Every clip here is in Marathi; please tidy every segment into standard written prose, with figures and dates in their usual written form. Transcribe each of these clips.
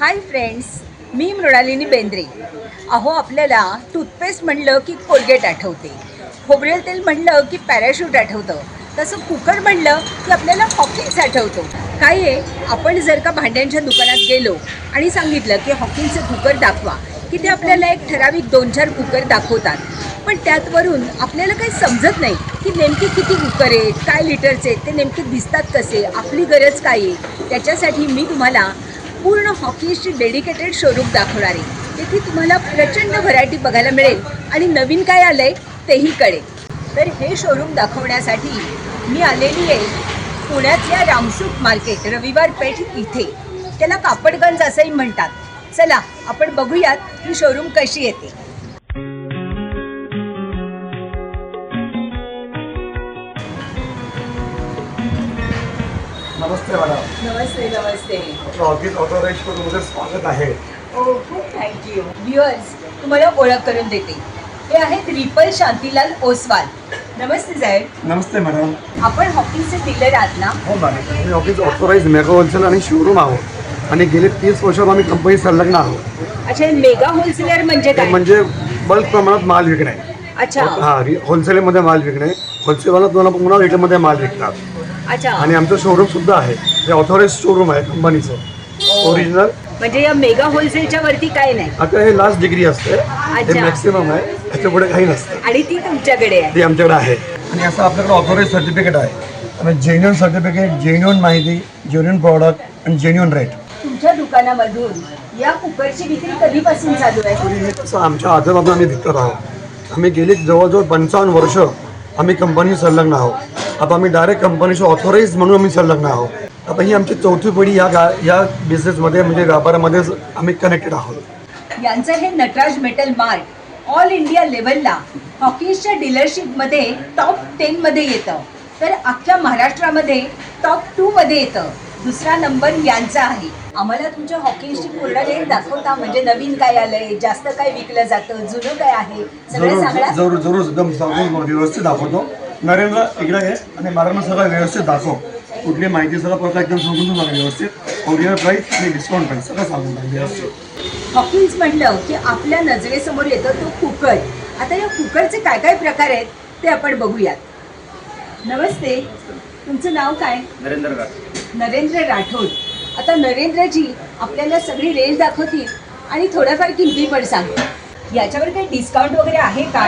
हाय फ्रेंड्स, मी मृणालिनी बेंद्रे. अहो, आपल्याला टूथपेस्ट म्हणलं की कोलगेट आठवते, खोबरेल तेल म्हणलं की पॅराशूट आठवतं, तसं कुकर म्हणलं की आपल्याला हॉकिन्स आठवतो. काय आहे, आपण जर का भांड्यांच्या दुकानात गेलो आणि सांगितलं की हॉकिन्सचे कुकर दाखवा, की ते आपल्याला एक ठराविक 2-4 कुकर दाखवतात. पण त्यातवरून आपल्याला काही समजत नाही की नेमके किती कुकर आहेत, काय लिटरचे आहेत, ते नेमके दिसतात कसे, आपली गरज काय आहे. त्याच्यासाठी मी तुम्हाला पूर्ण हॉकिन्सची डेडिकेटेड शोरूम दाखवणार आहे. तेथे तुम्हाला प्रचंड व्हरायटी बघायला मिळेल आणि नवीन काय आलं आहे तेही कळेल. तर हे शोरूम दाखवण्यासाठी मी आलेली आहे पुण्यातल्या रामसूक मार्केट, रविवार पेठ इथे. त्याला कापडगंज असंही म्हणतात. चला आपण बघूयात ही शोरूम कशी येते. नमस्ते मॅडम. नमस्ते नमस्ते. हॉकिन्स ऑथोराइज मध्ये स्वागत आहे. खूप थँक्यू. व्ह्युअर्स, तुम्हाला ओळख करून देते. हे आहेत रिपल शांतीलाल ओसवाल. नमस्ते साहेब. नमस्ते मॅडम. आपण हॉकिन्सचे डीलर आहात ना? हो मॅडम, आम्ही हॉकिन्स ऑथोराइज मेगा होलसेल आणि शोरूम आहोत आणि गेले 30 वर्षात आम्ही कंपनी संलग्न आहोत. अच्छा, मेगा होलसेलर म्हणजे काय? म्हणजे बल्क प्रमाणात माल विकणे. अच्छा होलसेलमध्ये माल विकणे. होलसेलवाला तुम्हाला पुन्हा रिटेलमध्ये माल विकतात. अच्छा. आणि आमचं शोरूम सुद्धा आहे, हे ऑथोराइज शोरूम आहे कंपनीचं ओरिजिनल. म्हणजे या मेगा होलसेलच्या वरती काय नाही? आता हे लास्ट डिग्री असते, हे मॅक्सिमम आहे, त्याच्या पुढे काही नसतं. आणि ती तुमच्याकडे आहे? ती आमच्याकडे आहे. आणि असं आपल्याकडे ऑथोराइज सर्टिफिकेट आहे. आणि जेन्युअन सर्टिफिकेट, जेन्युअन माहिती, जेन्युअन प्रॉडक्ट आणि जेन्युअन रेट. तुमच्या दुकानामधून या कुकरची विक्री कधीपासून चालू आहे? हे तसं आमच्या आजोबांना आम्ही विकत आहोत. आम्ही गेली जवळजवळ 55 वर्ष आम्ही कंपनी संलग्न आहोत. आता आम्ही डायरेक्ट कंपनीचं ऑथोराइज म्हणून आम्ही संलग्न आहोत. आता ही आमची चौथी पिढी या बिझनेसमध्ये म्हणजे व्यापारामध्ये आम्ही कनेक्टेड आहोत. यांचं हे Nataraj metal mart all India लेवलला हॉकिन्सच्या डीलरशिपमध्ये टॉप 10 मध्ये येतं. तर अख्ख्या महाराष्ट्रामध्ये टॉप 2 मध्ये येतं. दुसरा नंबर यांचा आहे. आम्हाला तुमच्या हॉकिन्सची पूर्ण रेंज दाखवता, म्हणजे नवीन काय आलंय, जास्त काय विकलं जातं, जुनं काय आहे, सगळं सांगा. जरूर जरूर एकदम व्यवस्थित दाखवतो. नरेंद्र इकडे आहे आणि मला सगळं व्यवस्थित दाखव. कुठली माहिती सगळं परत एकदम सांगून तुम्हाला व्यवस्थित ओरिजिनल प्राईस आणि डिस्काउंट प्राईस सगळं सांगून व्यवस्थित. हॉकिन्स म्हणलं की आपल्या नजरेसमोर येतो तो कुकर. आता या कुकरचे काय काय प्रकार आहेत ते आपण बघूयात. नमस्ते, तुमचं नाव काय? नरेंद्र राठोड. नरेंद्र राठोड. आता नरेंद्रजी आपल्याला सगळी रेंज दाखवतील आणि थोड्याफार किमती पण सांगतील. याच्यावर काही डिस्काउंट वगैरे आहे का?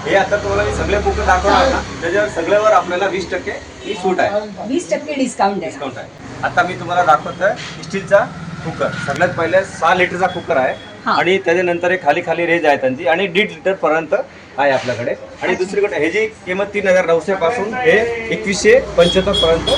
हे आता तुम्हाला मी सगळे कुकर दाखवणार ना, त्याच्यावर सगळ्यावर आपल्याला 20% ही सूट आहे. 20% डिस्काउंट आहे. डिस्काउंट आहे. आता मी तुम्हाला दाखवतोय स्टीलचा कुकर. सगळ्यात पहिले 6 लिटरचा कुकर आहे. आणि त्याच्यानंतर एक खाली रेंज आहे त्यांची आणि 1.5 लिटर पर्यंत आहे आपल्याकडे. आणि दुसरीकडे हे जी किंमत 3900 पासून हे 2175 पर्यंत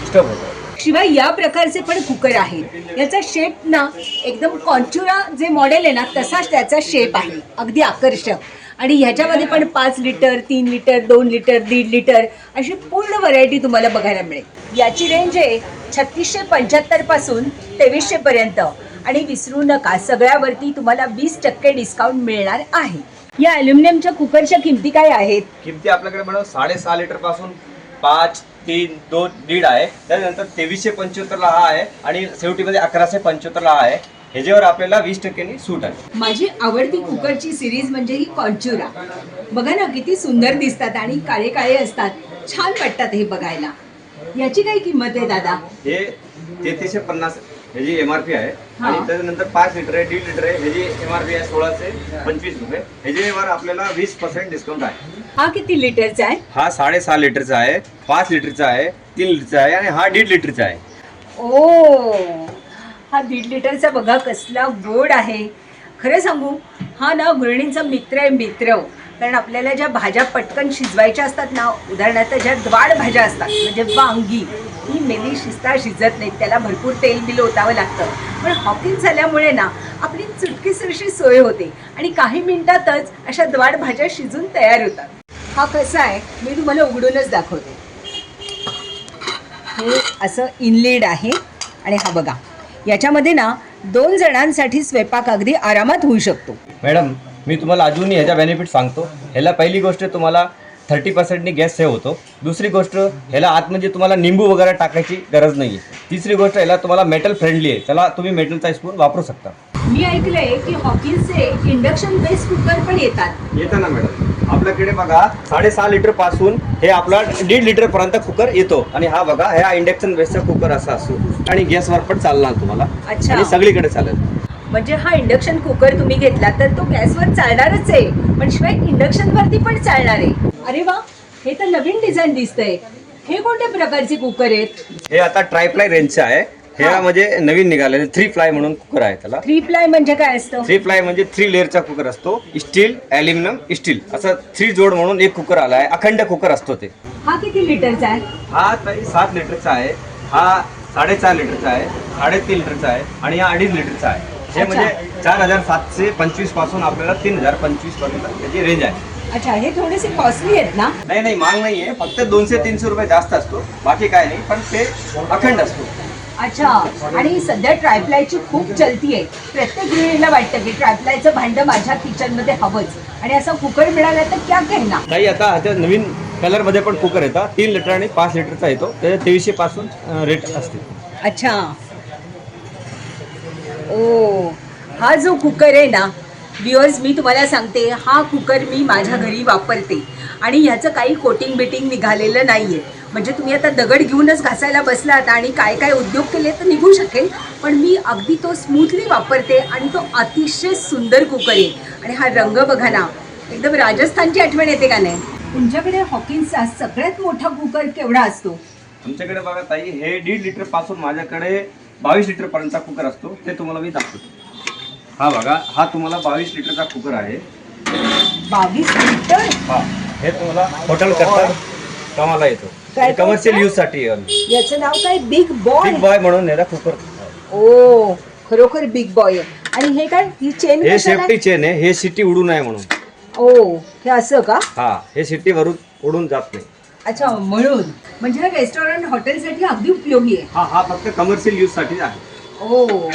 स्टॉप होतं. शिवाय या प्रकारचे पण कुकर आहेत. याचा शेप ना एकदम कॉन्चुरा जे मॉडेल आहे ना तसाच त्याचा शेप आहे, अगदी आकर्षक. आणि ह्याच्यामध्ये पण 5 लिटर, 3 लिटर, 2 लिटर, 1.5 लिटर अशी पूर्ण व्हरायटी तुम्हाला बघायला मिळेल. याची रेंज आहे 3675 पासून 2300 पर्यंत. आणि विसरू नका, सगळ्यावरती तुम्हाला 20% डिस्काउंट मिळणार आहे. या अल्युमिनियमच्या कुकरच्या किमती काय आहेत? किमती आपल्याकडे मॅडम 6.5 लिटर पासून 5, 3, 2, 1.5 आहे. त्यानंतर 2375 ला हा आहे आणि शेवटीमध्ये 1175 ला आहे. ह्याच्यावर आपल्याला 20% सूट आहे. माझी आवडती कुकरची सिरीज म्हणजे ही कॉन्चुरा. बघा ना किती सुंदर दिसतात आणि काळे काळे असतात, छान वाटतात हे बघायला. याची काय किंमत आहे दादा? हे 3350 ह्याची MRP आहे. आणि त्याच्यानंतर 5 लिटर आहे, 1.5 लिटर आहे, ह्याची MRP आहे 1625 रुपये. ह्याच्यावर आपल्याला 20% डिस्काउंट आहे. हा किती लिटरचा आहे? हा 6.5 लिटरचा आहे, 5 लिटरचा आहे, 3 लिटरचा आहे आणि हा 1.5 लिटरचा आहे. ओ, हा 1.5 लिटरचा बघा कसला गोड आहे. खरं सांगू, हा ना गृहिणींचा मित्र आहे, मित्र. कारण आपल्याला ज्या भाज्या पटकन शिजवायच्या असतात ना, उदाहरणार्थ ज्या द्वाड भाज्या असतात म्हणजे वांगी, ही मेली शिजता शिजत नाहीत, त्याला भरपूर तेल बिल ओतावं लागतं. पण हॉकिन्स झाल्यामुळे ना आपली चुटकीसरशी सोय होते आणि काही मिनिटातच अशा द्वाड भाज्या शिजून तयार होतात. हा कसा आहे मी तुम्हाला उघडूनच दाखवते. हे असं इनलेड आहे आणि हा बघा, याच्यामध्ये ना 2 जणांसाठी स्वयंपाक अगदी आरामात होऊ शकतो. मॅडम, मी तुम्हाला अजूनही ह्याचा बेनिफिट सांगतो. ह्याला पहिली गोष्ट तुम्हाला 30%नी गॅस सेव्ह होतो. दुसरी गोष्ट ह्याला आतमध्ये तुम्हाला निंबू वगैरे टाकायची गरज नाही आहे. तिसरी गोष्ट ह्याला तुम्हाला मेटल फ्रेंडली आहे, त्याला तुम्ही मेटलचा स्पून वापरू शकता. मी ऐकलंय की हॉकिन्सचे इंडक्शन बेस कुकर पण येतात. येतं ना मॅडम, आपल्याकडे बघा 6.5 लिटर पासून हे आपला 1.5 लिटर पर्यंत कुकर येतो. आणि हा बघा, हा इंडक्शन बेसचा कुकर असा असतो आणि गॅसवर पण चालणार तुम्हाला. अच्छा. आणि सगळीकडे चालेल. म्हणजे हा इंडक्शन कुकर तुम्ही घेतला तर तो गॅसवर चालणारच आहे, पण शिवाय इंडक्शन वरती पण चालणार आहे. अरे वा, हे तर नवीन डिझाईन दिसतंय. हे कोणत्या प्रकारचे कुकर आहेत? हे आता ट्रायप्लाय रेंजचे आहे. हे म्हणजे नवीन निघालेले 3 प्लाय म्हणून कुकर आहे. त्याला 3 प्लाय म्हणजे काय असतं? 3 प्लाय म्हणजे 3 लेअरचा कुकर असतो. स्टील, ॲल्युमिनियम, स्टील असं 3 जोड म्हणून एक कुकर आला आहे. अखंड कुकर असतो ते. हा किती लिटरचा आहे? हा ताई 7 लिटरचा आहे. हा 4.5 लिटरचा आहे, 3.5 लिटरचा आहे आणि हा 2.5 लिटरचा आहे. हे अच्छा. म्हणजे 4,725 पासून आपल्याला 3,025 पर्यंत त्याची रेंज आहे. अच्छा, हे थोडेसे कॉस्टली आहेत ना? नाही महाग नाही आहे, फक्त 200-300 रुपये जास्त असतो, बाकी काय नाही, पण ते अखंड असतो. अच्छा. आणि सध्या ट्रायप्लायची खूप चलती आहे. प्रत्येक गृहिणीला वाटतं की ट्रायप्लायचं भांडं माझ्या किचनमध्ये हवंच, आणि असा कुकर मिळाला तर क्या कहना. ताई आता ह्याच्या नवीन कलरमध्ये पण कुकर येतात. 3 लिटर आणि 5 लिटरचा येतो. त्याच्या 2300 पासून रेट असते. अच्छा. ओ, हा जो कुकर आहे ना व्ह्युअर्स, मी तुम्हाला सांगते, हा कुकर मी माझ्या घरी वापरते आणि ह्याचं काही कोटिंग बिटिंग निघालेलं नाही आहे. म्हणजे तुम्ही आता दगड घेऊनच घासायला बसलात आणि काय काय उद्योग केले तर निघू शकेल, पण मी अगदी तो स्मूथली वापरते आणि तो अतिशय सुंदर कुकर आहे. आणि हा रंग बघा ना, एकदम राजस्थानची आठवण येते का नाही? तुमच्याकडे हॉकिन्सचा सगळ्यात मोठा कुकर केवढा असतो? आमच्याकडे बघा ताई, हे 1.5 लिटर पासून माझ्याकडे 22 लिटर पर्यंतचा कुकर असतो. ते तुम्हाला मी दाखवतो. हा बघा, हा तुम्हाला 22 लिटरचा कुकर आहे. 22 लिटर? हा, हे तुम्हाला हॉटेल करता कामाला येतो. काय कमर्शियल काय? यूज साठी. याचं नाव काय? Big boy? बिग बॉय म्हणून याला कुकर. ओ, खरोखर बिग बॉय आहे. आणि हे काय, ही चेन हे सेफ्टी चेन आहे. हे सिटी उडू नये म्हणून. ओ, हे असं का? हा, हे सिटी वरून उडून जात नाही. अच्छा, म्हणून म्हणजे हा रेस्टॉरंट हॉटेलसाठी अगदी उपयोगी आहे. हा फक्त कमर्शियल यूज साठी आहे. ओ,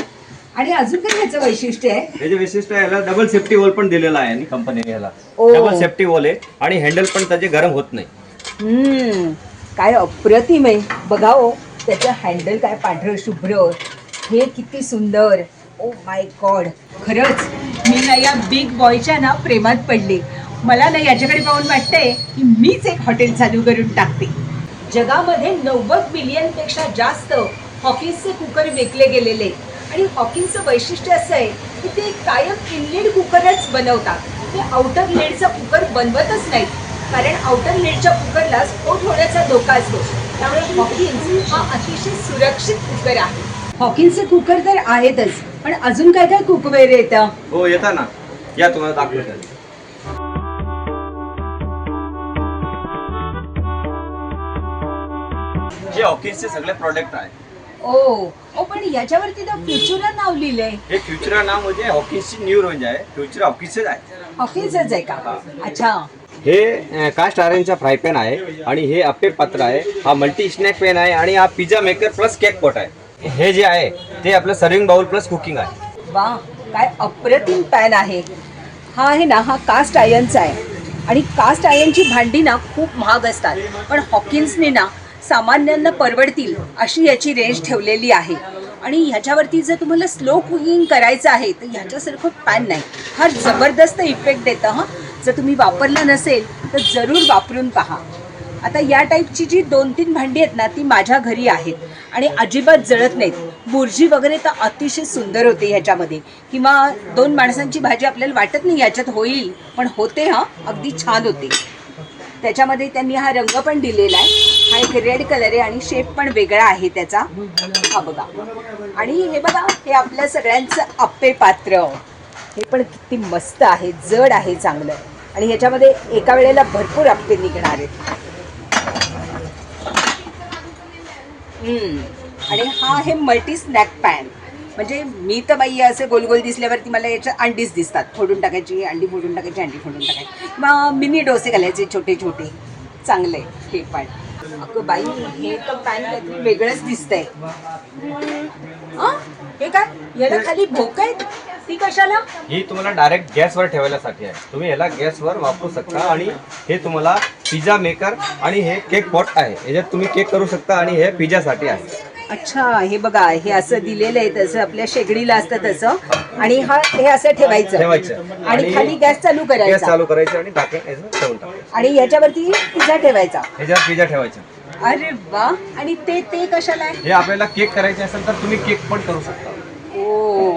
आणि अजून काय ह्याचं वैशिष्ट्य आहे? हे जे विशिष्ट आहे, याला डबल सेफ्टी वॉल पण दिलेला आहे आणि कंपनीने याला. ओ. डबल सेफ्टी वॉल आहे आणि हँडल पण त्याचे गरम होत नाही. काय अप्रतिम आहे. बघा हो, त्याचं हँडल काय पांढरं शुभ्र, हे किती सुंदर. ओ माय गॉड, खरंच मी ना या बिग बॉयच्या ना प्रेमात पडले. मला ना याच्याकडे पाहून वाटतंय की मीच एक हॉटेल चालू करून टाकते. जगामध्ये 90 मिलियनपेक्षा जास्त हॉकिन्सचे कुकर विकले गेलेले, आणि हॉकिन्सचं वैशिष्ट्य असं आहे की ते कायम इनलेड कुकरच बनवतात. ते आउटर लेडचा कुकर बनवतच नाहीत, कारण आउटर लेडच्या कुकरला स्फोट होण्याचा धोका असतो. त्यामुळे हॉकिन्स हा अतिशय सुरक्षित कुकर आहे. हॉकिन्सचे कुकर तर आहेतच, पण अजून काय काय कुकवेर येतं? हो, येता ना, या तुम्हाला दाखवतो. हे हॉकिन्सचे सगळे प्रोडक्ट आहे. ओ, पण याच्यावरती तर फ्युचरा नाव लिहिलंय. हे फ्युचरा नाव म्हणजे हॉकिन्सची न्यू रेंज आहे. फ्युचर हॉकिन्सच आहे. हॉकिन्सच आहे का? अच्छा. हे कास्ट आयरनचा फ्राय पॅन आहे आणि हे अप्पे पात्र आहे. हा मल्टी स्नॅक पॅन आहे आणि हा pizza maker plus cake pot आहे. हे जे आहे ते आपलं सर्विंग बाउल प्लस कुकिंग आहे. वा, काय अप्रतिम पॅन आहे. हा आहे ना, हा कास्ट आयर्नचा आहे आणि कास्ट आयर्नची भांडी ना खूप महाग असतात, पण हॉकिन्सने ना सामान्यांना परवडतील अशी याची रेंज ठेवलेली आहे. आणि ह्याच्यावरती जर तुम्हाला स्लो कुकिंग करायचं आहे तर ह्याच्यासारखं पॅन नाही. फार जबरदस्त इफेक्ट देतं. हां, जर तुम्ही वापरला नसेल तर जरूर वापरून पहा. आता या टाईपची जी 2-3 भांडी आहेत ना, ती माझ्या घरी आहेत आणि अजिबात जळत नाहीत. बुर्जी वगैरे तर अतिशय सुंदर होते ह्याच्यामध्ये, किंवा 2 माणसांची भाजी आपल्याला वाटत नाही याच्यात होईल, पण होते. हां, अगदी छान होते. त्याच्यामध्ये त्यांनी हा रंग पण दिलेला आहे. हा एक रेड कलर आहे आणि शेप पण वेगळा आहे त्याचा. हा बघा, आणि हे बघा, हे आपल्या सगळ्यांचं अप्पे पात्र. हे पण किती मस्त आहे, जड आहे चांगलं, आणि ह्याच्यामध्ये एका वेळेला भरपूर अप्पे निघणार आहेत. आणि हा आहे मल्टी स्नॅक पॅन. म्हणजे मी तर बाई असे गोल गोल दिसल्यावरती मला याच्यात अंडीच दिसतात. फोडून टाकायची अंडी, फोडून टाकायची अंडी, फोडून टाकायची, किंवा मिनी डोसे घालायचे छोटे छोटे. चांगले हे पण. अगं बाई, हे तर पॅन काहीतरी वेगळंच दिसतंय. हे काय, याला खाली भोक आहेत? ती कशाला? ही तुम्हाला डायरेक्ट गॅसवर ठेवायसाठी आहे. तुम्ही ह्याला गॅसवर वापरू शकता आणि हे तुम्हाला पिझ्झा मेकर आणि हे केक पॉट आहे. ह्याच्यात तुम्ही केक करू शकता आणि हे पिझ्झासाठी आहे. अच्छा, हे बघा, हे असं दिलेलं आहे तसं आपल्या शेगडीला असतं तसं, आणि हे असं ठेवायचं आणि खाली गॅस चालू गॅस करायचा चालू करायचं आणि टाकून याचं ठेवून टाकायचं. आणि ह्याच्यावरती पिझ्झा ठेवायचा. ह्याच्यावर पिझ्झा ठेवायचा. अरे वा. आणि ते कशाला आहे? हे आपल्याला केक करायचे असेल तर तुम्ही केक पण करू शकता. ओ,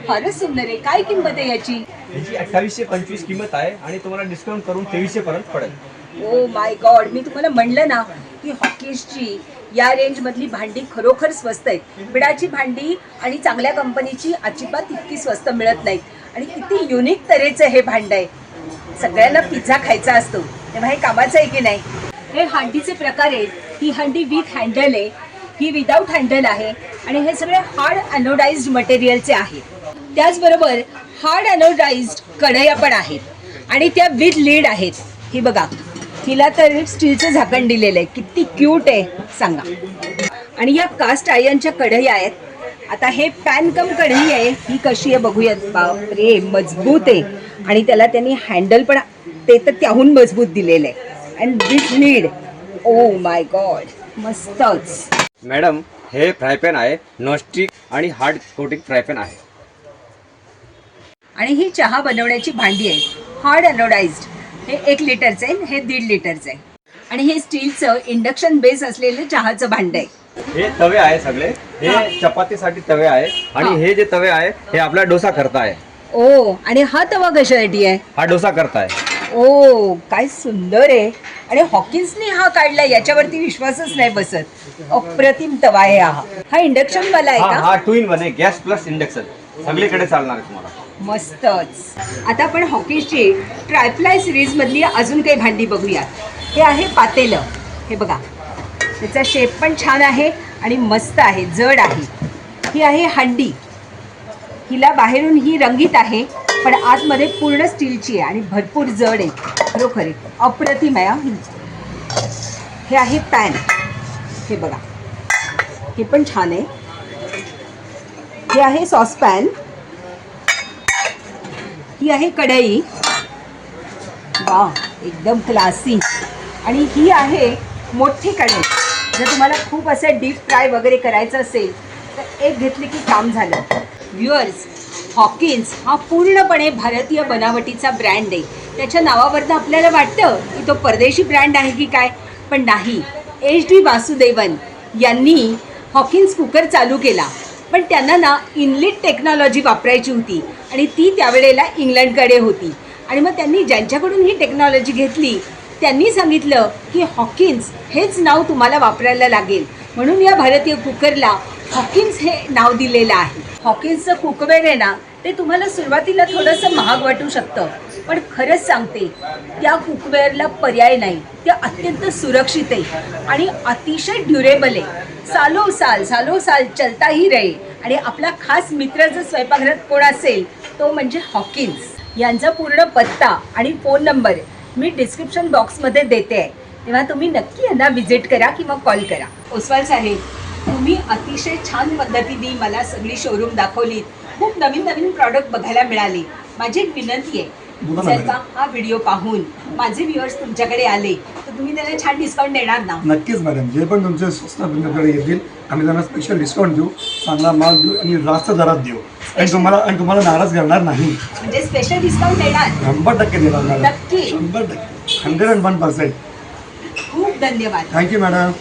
फारच सुंदर आहे. काय किंमत आहे याची? ह्याची 2825 किंमत आहे आणि तुम्हाला डिस्काउंट करून 2300 पर्यंत पडेल. ओ माय गॉड, मी तुम्हाला म्हणलं ना की हॉकीजची या रेंजमधली भांडी खरोखर स्वस्त आहेत. बिडाची भांडी आणि चांगल्या कंपनीची अजिबात इतकी स्वस्त मिळत नाहीत. आणि किती युनिक तऱ्हेचं हे भांडं आहे. सगळ्यांना पिझ्झा खायचा असतो तेव्हा हे कामाचं आहे की नाही. हे हंडीचे प्रकार आहेत. ही हंडी विथ हँडल आहे, ही विदाऊट हँडल आहे, आणि हे सगळे हार्ड अनोडाइज्ड मटेरियलचे आहेत. त्याचबरोबर हार्ड अनोडाइज्ड कढया पण आहेत आणि त्या विथ लीड आहेत. ही बघा, हिला तर स्टीलचं झाकण दिलेलं आहे. किती क्यूट आहे सांगा. आणि या कास्ट आयर्नच्या कढई आहेत. आता हे पॅन कम कढई आहे. ही कशी आहे बघूयात. बापरे, मजबूत आहे. आणि त्याला त्यांनी हँडल पण ते तर त्याहून मजबूत दिलेलं आहे. And with lead. Oh my God, मस्तच. मॅडम, हे फ्राय पॅन आहे, नॉनस्टिक आणि हार्ड कोटिंग फ्राय पॅन आहे. आणि ही चहा बनवण्याची भांडी आहे, हार्ड अनोडाइज्ड. हे 1 लिटरचं आहे, हे 1.5 लिटरचं आहे. आणि हे स्टीलचं इंडक्शन बेस असलेलं चहाचं भांडं आहे. हे तवे आहे सगळे. हे चपातीसाठी तवे आहे आणि हे जे तवे आहे हे आपला डोसा करता आहे. ओ, आणि हा तवा कशासाठी आहे? हा डोसा करताय. ओ, काय सुंदर आहे. आणि हॉकिन्सने हा काढला, याच्यावरती विश्वासच नाही बसत. अप्रतिम तवा आहे हा. हा इंडक्शन वाला आहे का? हा 2 in 1 आहे, गॅस प्लस इंडक्शन. सगळीकडे चालणार आहे तुम्हाला. मस्तच. आता आपण हॉकीजची ट्रायप्लाय सिरीज मधली अजून काही भांडी बघूया. हे आहे पातेलं. हे बघा, त्याचा शेप पण छान आहे आणि मस्त आहे, जड आहे. ही आहे हंडी. हिला बाहेरून ही रंगीत आहे पण आतमध्ये पूर्ण स्टीलची आहे आणि भरपूर जड आहे. खरोखर आहे, अप्रतिम आहे ही. हे आहे पॅन. हे बघा, हे पण छान आहे. हे आहे सॉसपॅन. ही आहे कढई. वा, एकदम क्लासी. आणि ही आहे मोठी कढई. जर तुम्हाला खूप असं डीप फ्राय वगैरे करायचं असेल तर एक घेतली की काम झालं. व्ह्युअर्स, हॉकिन्स हा पूर्णपणे भारतीय बनावटीचा ब्रँड आहे. त्याच्या नावावरनं आपल्याला वाटतं की तो परदेशी ब्रँड आहे की काय, पण नाही. HD वासुदेवन यांनी हॉकिन्स कुकर चालू केला, पण त्यांना ना इनलिट टेक्नॉलॉजी वापरायची होती आणि ती त्यावेळेला इंग्लंडकडे होती. आणि मग त्यांनी ज्यांच्याकडून ही टेक्नॉलॉजी घेतली त्यांनी सांगितलं की हॉकिन्स हेच नाव तुम्हाला वापरायला लागेल, म्हणून या भारतीय कुकरला हॉकिन्स हे नाव दिलेलं आहे. हॉकिन्सचं कुकवेअर आहे ना, ते तुम्हाला सुरुवातीला थोडंसं महाग वाटू शकतं, पण खरंच सांगते त्या कुकवेअरला पर्याय नाही. ते अत्यंत सुरक्षित आहे आणि अतिशय ड्युरेबल आहे. सालो साल चलताही रहे. आणि आपला खास मित्र जर स्वयंपाकघरात कोण असेल तो म्हणजे हॉकिन्स. यांचा पूर्ण पत्ता आणि फोन नंबर मी डिस्क्रिप्शन बॉक्समध्ये देते आहे, तेव्हा तुम्ही नक्की यांना व्हिजिट करा किंवा कॉल करा. ओसवाल साहेब, तुम्ही अतिशय छान पद्धतीने मला सगळी शोरूम दाखवलीत. खूप नवीन नवीन प्रॉडक्ट बघायला मिळाले. माझी एक विनंती आहे, जर का हा व्हिडिओ पाहून माझे व्ह्युअर्स तुमच्याकडे आले तर तुम्ही त्यांना छान डिस्काउंट देणार ना? नक्कीच मॅडम, जे पण तुमचे स्वस्त तुमच्याकडे येतील आम्ही त्यांना स्पेशल डिस्काउंट देऊ, चांगला माल देऊ आणि रास्त दरात देऊ. आणि तुम्हाला नाराज करणार नाही. म्हणजे स्पेशल डिस्काउंट देणार? 100% देणार मॅडम. नक्की? 100%, 101%. खूप धन्यवाद. Thank you madam.